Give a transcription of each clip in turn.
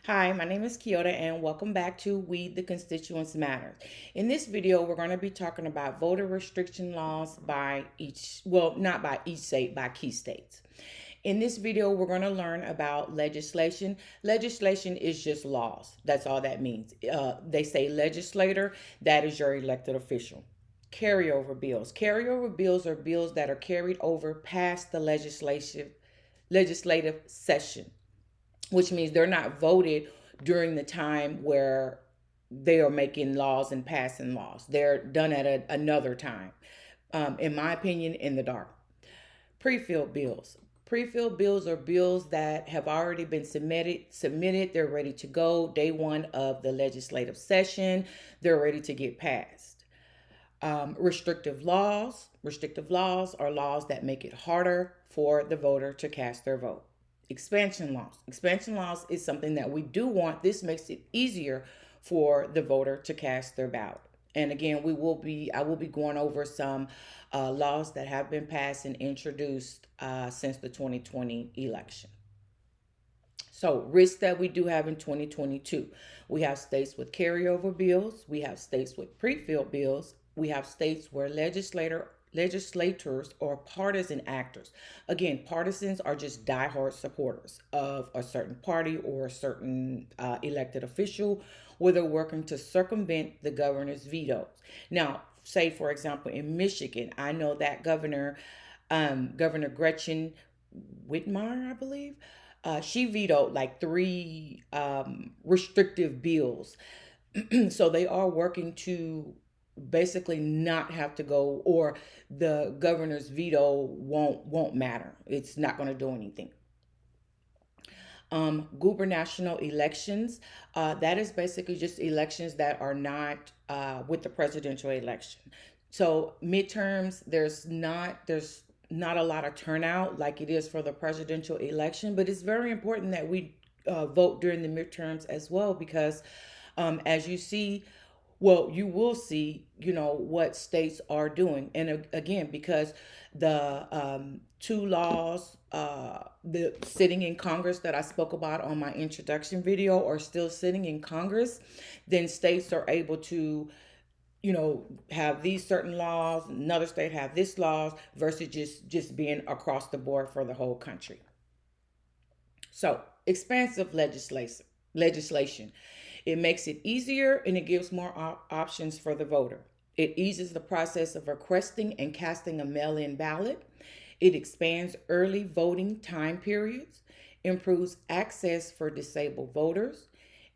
Hi, my name is Kyoto and welcome back to We the Constituents Matter. In this video, we're going to be talking about voter restriction laws by not by each state, by key states. In this video, we're going to learn about legislation. Legislation is just laws. That's all that means. They say legislator, that is your elected official. Carryover bills. Carryover bills are bills that are carried over past the legislative session, which means they're not voted during the time where they are making laws and passing laws. They're done at another time, in my opinion, in the dark. Pre-filled bills. Pre-filled bills are bills that have already been submitted. They're ready to go. Day one of the legislative session. They're ready to get passed. Restrictive laws. Restrictive laws are laws that make it harder for the voter to cast their vote. Expansion laws. Expansion laws is something that we do want. This makes it easier for the voter to cast their ballot. And again, I will be going over some laws that have been passed and introduced since the 2020 election. So, risks that we do have in 2022. We have states with carryover bills. We have states with pre-filled bills. We have states where legislators or partisan actors. Again, partisans are just diehard supporters of a certain party or a certain elected official, where they're working to circumvent the governor's vetoes. Now, say for example in Michigan, I know that Governor Gretchen Whitmer, I believe, she vetoed like three restrictive bills. So they are working to basically not have to go, or the governor's veto won't matter. It's not going to do anything. Gubernatorial elections, that is basically just elections that are not with the presidential election. So midterms, there's not a lot of turnout like it is for the presidential election, but it's very important that we vote during the midterms as well, because as you see, well, you will see, what states are doing. And again, because the two laws, the sitting in Congress that I spoke about on my introduction video, are still sitting in Congress, then states are able to, have these certain laws, another state have this laws, versus just being across the board for the whole country. So, expansive legislation. It makes it easier and it gives more options for the voter. It eases the process of requesting and casting a mail in ballot. It expands early voting time periods, improves access for disabled voters,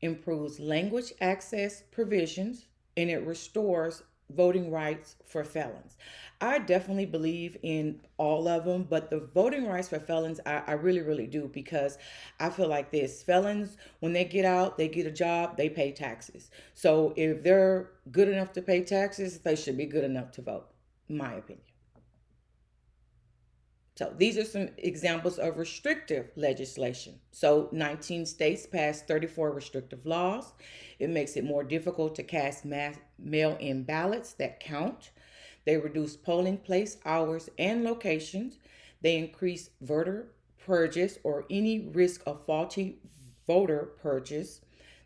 improves language access provisions, and it restores voting rights for felons. I definitely believe in all of them, but the voting rights for felons, I really, really do, because I feel like this: felons, when they get out, they get a job, they pay taxes. So if they're good enough to pay taxes, they should be good enough to vote, in my opinion. So these are some examples of restrictive legislation. So 19 states passed 34 restrictive laws. It makes it more difficult to cast mail-in ballots that count. They reduce polling place hours and locations. They increase voter purges or any risk of faulty voter purges.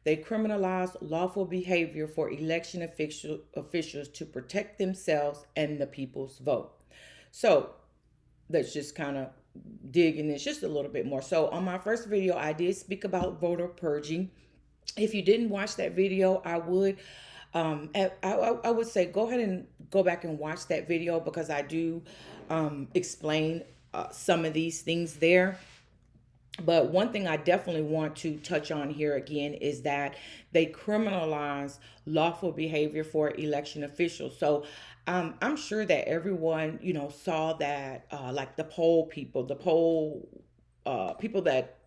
They criminalize lawful behavior for election officials to protect themselves and the people's vote. So let's just kind of dig in this just a little bit more. So on my first video, I did speak about voter purging. If you didn't watch that video, I would say go ahead and go back and watch that video, because I do explain some of these things there. But one thing I definitely want to touch on here again is that they criminalize lawful behavior for election officials. So I'm sure that everyone, saw that, like the people that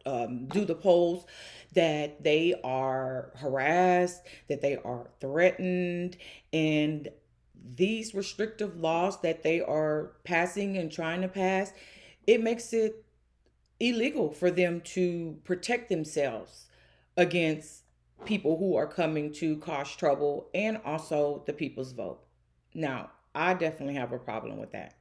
do the polls, that they are harassed, that they are threatened, and these restrictive laws that they are passing and trying to pass, it makes it illegal for them to protect themselves against people who are coming to cause trouble and also the people's vote. Now, I definitely have a problem with that.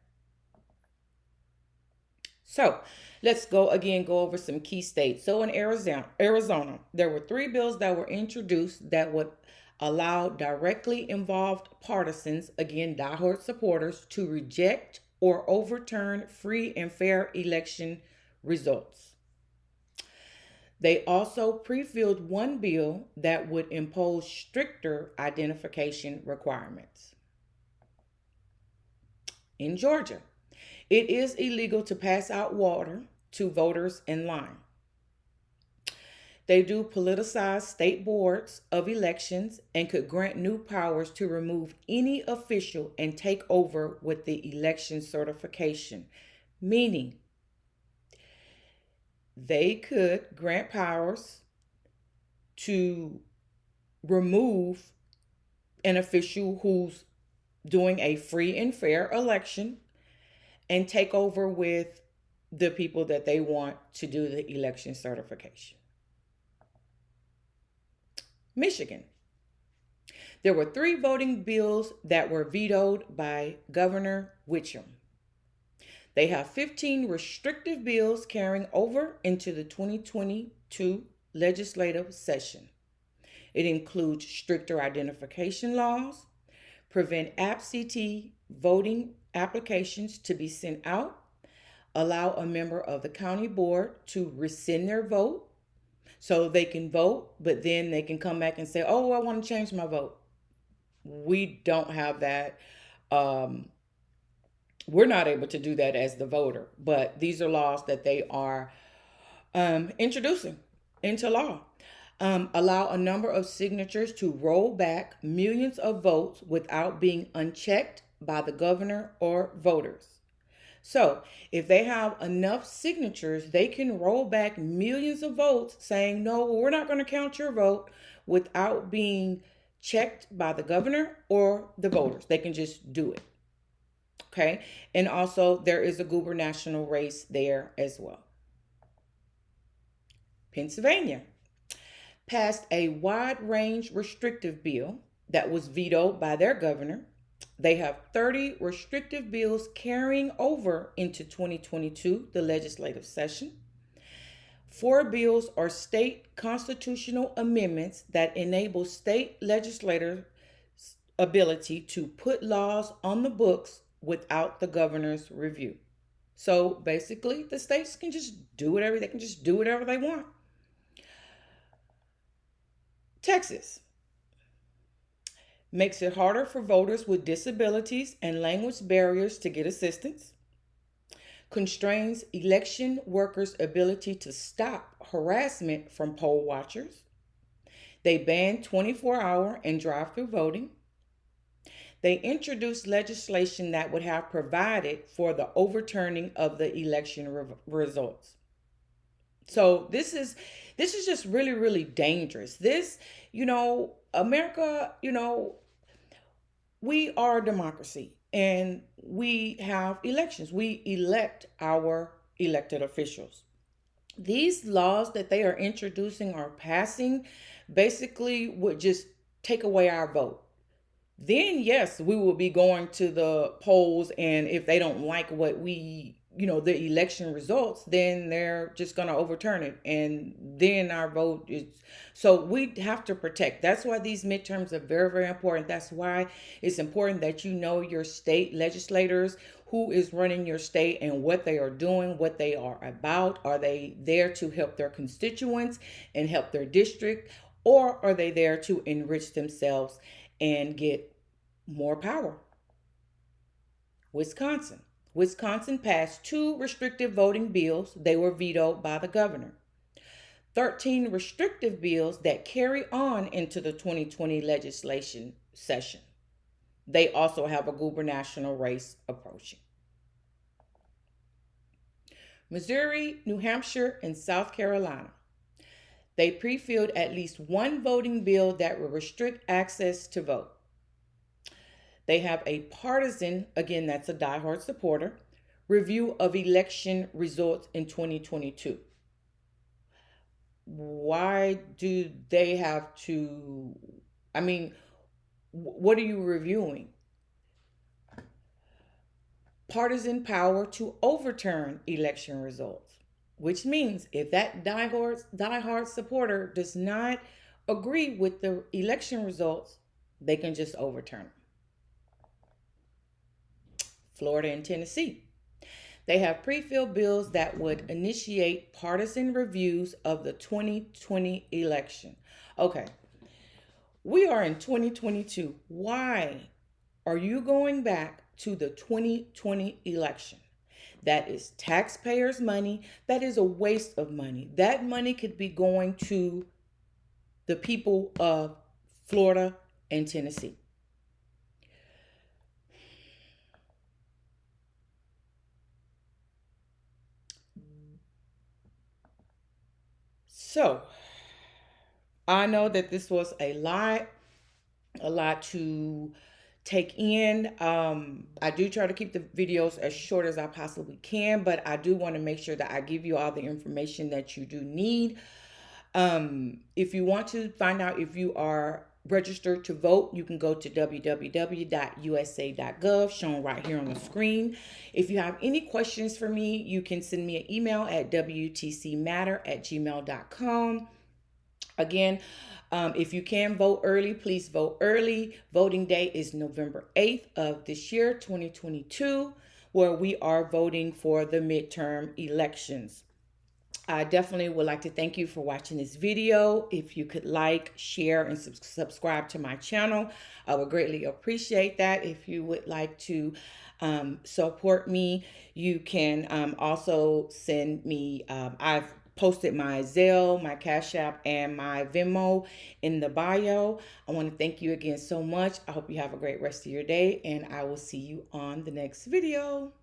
So let's go over some key states. So in Arizona, there were three bills that were introduced that would allow directly involved partisans, again, diehard supporters, to reject or overturn free and fair election results. They also pre-filled one bill that would impose stricter identification requirements. In Georgia, it is illegal to pass out water to voters in line. They do politicize state boards of elections and could grant new powers to remove any official and take over with the election certification, meaning they could grant powers to remove an official who's doing a free and fair election and take over with the people that they want to do the election certification. Michigan. There were three voting bills that were vetoed by Governor Whitcomb. They have 15 restrictive bills carrying over into the 2022 legislative session. It includes stricter identification laws, prevent absentee voting applications to be sent out, allow a member of the county board to rescind their vote so they can vote, but then they can come back and say, oh, I want to change my vote. We don't have that. We're not able to do that as the voter, but these are laws that they are introducing into law. Allow a number of signatures to roll back millions of votes without being unchecked by the governor or voters. So, if they have enough signatures, they can roll back millions of votes saying, no, we're not going to count your vote without being checked by the governor or the voters. They can just do it. Okay. And also, there is a gubernatorial race there as well. Pennsylvania passed a wide range restrictive bill that was vetoed by their governor. They have 30 restrictive bills carrying over into 2022, the legislative session. 4 bills are state constitutional amendments that enable state legislators' ability to put laws on the books without the governor's review. So basically, the states can just do whatever they want. Texas makes it harder for voters with disabilities and language barriers to get assistance, constrains election workers' ability to stop harassment from poll watchers. They ban 24-hour and drive-through voting. They introduced legislation that would have provided for the overturning of the election results. So this is just really, really dangerous. America, we are a democracy and we have elections. We elect our elected officials. These laws that they are introducing or passing basically would just take away our vote. Then, yes, we will be going to the polls, and if they don't like what the election results, then they're just going to overturn it, and then our vote is. So we have to protect. That's why these midterms are very, very important. That's why it's important that you know your state legislators, who is running your state and what they are doing, what they are about. Are they there to help their constituents and help their district, or are they there to enrich themselves and get more power? Wisconsin. Wisconsin passed 2 restrictive voting bills. They were vetoed by the governor. 13 restrictive bills that carry on into the 2020 legislation session. They also have a gubernatorial race approaching. Missouri, New Hampshire, and South Carolina. They pre-filled at least one voting bill that will restrict access to vote. They have a partisan, again, that's a diehard supporter, review of election results in 2022. Why do they have to? I mean, what are you reviewing? partisan power to overturn election results, which means if that diehard supporter does not agree with the election results, they can just overturn them. Florida and Tennessee. They have pre-filled bills that would initiate partisan reviews of the 2020 election. Okay, we are in 2022. Why are you going back to the 2020 election? That is taxpayers' money. That is a waste of money. That money could be going to the people of Florida and Tennessee. So I know that this was a lot to take in. I do try to keep the videos as short as I possibly can, but I do want to make sure that I give you all the information that you do need. If you want to find out if you are registered to vote, you can go to www.usa.gov, shown right here on the screen. If you have any questions for me, you can send me an email at wtcmatter@gmail.com. Again, if you can vote early, please vote early. Voting day is November 8th of this year, 2022, where we are voting for the midterm elections. I definitely would like to thank you for watching this video. If you could like, share, and subscribe to my channel, I would greatly appreciate that. If you would like to support me, you can also send me, I've posted my Zelle, my Cash App, and my Venmo in the bio. I want to thank you again so much. I hope you have a great rest of your day, and I will see you on the next video.